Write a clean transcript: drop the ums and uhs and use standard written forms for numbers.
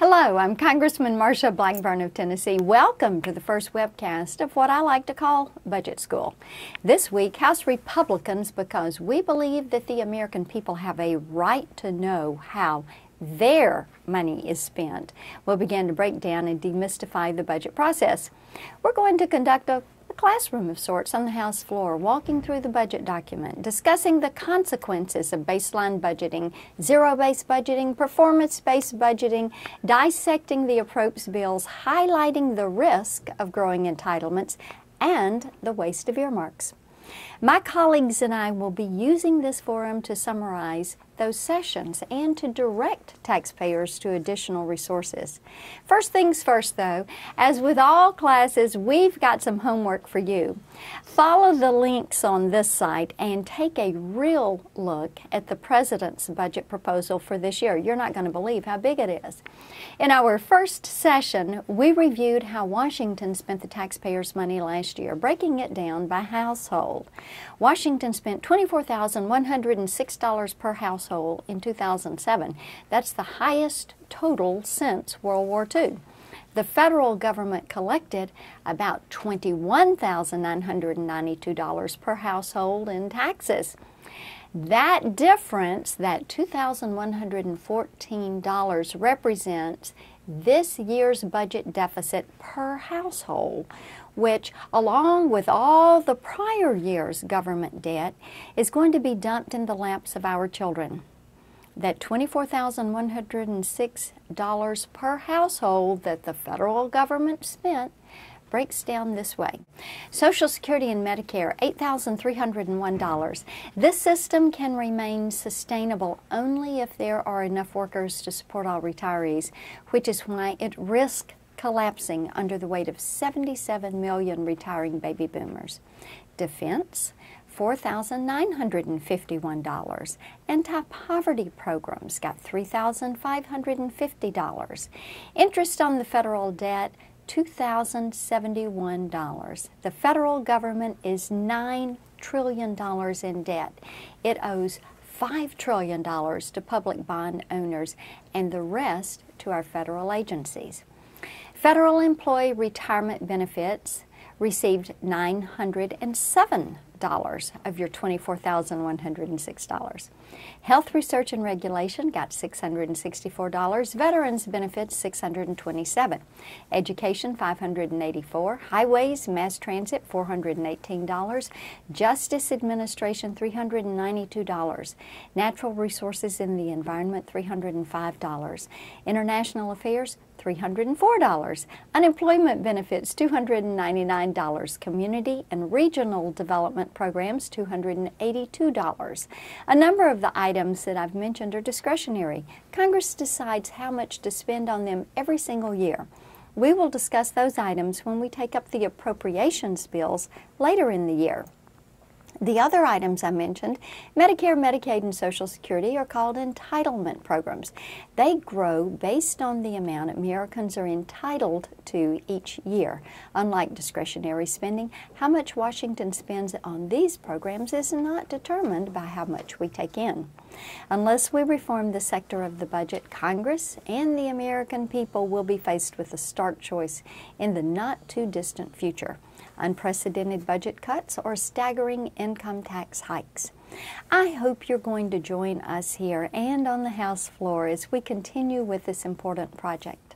Hello, I'm Congressman Marsha Blackburn of Tennessee. Welcome to the first webcast of what I like to call Budget School. This week, House Republicans, because we believe that the American people have a right to know how their money is spent, will begin to break down and demystify the budget process. We're going to conduct a classroom of sorts on the House floor, walking through the budget document, discussing the consequences of baseline budgeting, zero-based budgeting, performance-based budgeting, dissecting the appropriate bills, highlighting the risk of growing entitlements, and the waste of earmarks. My colleagues and I will be using this forum to summarize those sessions and to direct taxpayers to additional resources. First things first, though, as with all classes, we've got some homework for you. Follow the links on this site and take a real look at the President's budget proposal for this year. You're not going to believe how big it is. In our first session, we reviewed how Washington spent the taxpayers' money last year, breaking it down by household. Washington spent $24,106 per household in 2007. That's the highest total since World War II. The federal government collected about $21,992 per household in taxes. That difference, that $2,114, represents this year's budget deficit per household, which, along with all the prior year's government debt, is going to be dumped in the laps of our children. That $24,106 per household that the federal government spent breaks down this way. Social Security and Medicare, $8,301. This system can remain sustainable only if there are enough workers to support all retirees, which is why it risks collapsing under the weight of 77 million retiring baby boomers. Defense, $4,951. Anti-poverty programs got $3,550. Interest on the federal debt, $2,071. The federal government is $9 trillion in debt. It owes $5 trillion to public bond owners and the rest to our federal agencies. Federal employee retirement benefits received $907 of your $24,106. Health research and regulation got $664. Veterans benefits $627. Education $584. Highways, mass transit $418. Justice administration $392. Natural resources in the environment $305. International affairs $304. Unemployment benefits $299. Community and regional development programs $282. A number of the items that I've mentioned are discretionary. Congress decides how much to spend on them every single year. We will discuss those items when we take up the appropriations bills later in the year. The other items I mentioned, Medicare, Medicaid, and Social Security, are called entitlement programs. They grow based on the amount Americans are entitled to each year. Unlike discretionary spending, how much Washington spends on these programs is not determined by how much we take in. Unless we reform the sector of the budget, Congress and the American people will be faced with a stark choice in the not-too-distant future: unprecedented budget cuts or staggering income tax hikes. I hope you're going to join us here and on the House floor as we continue with this important project.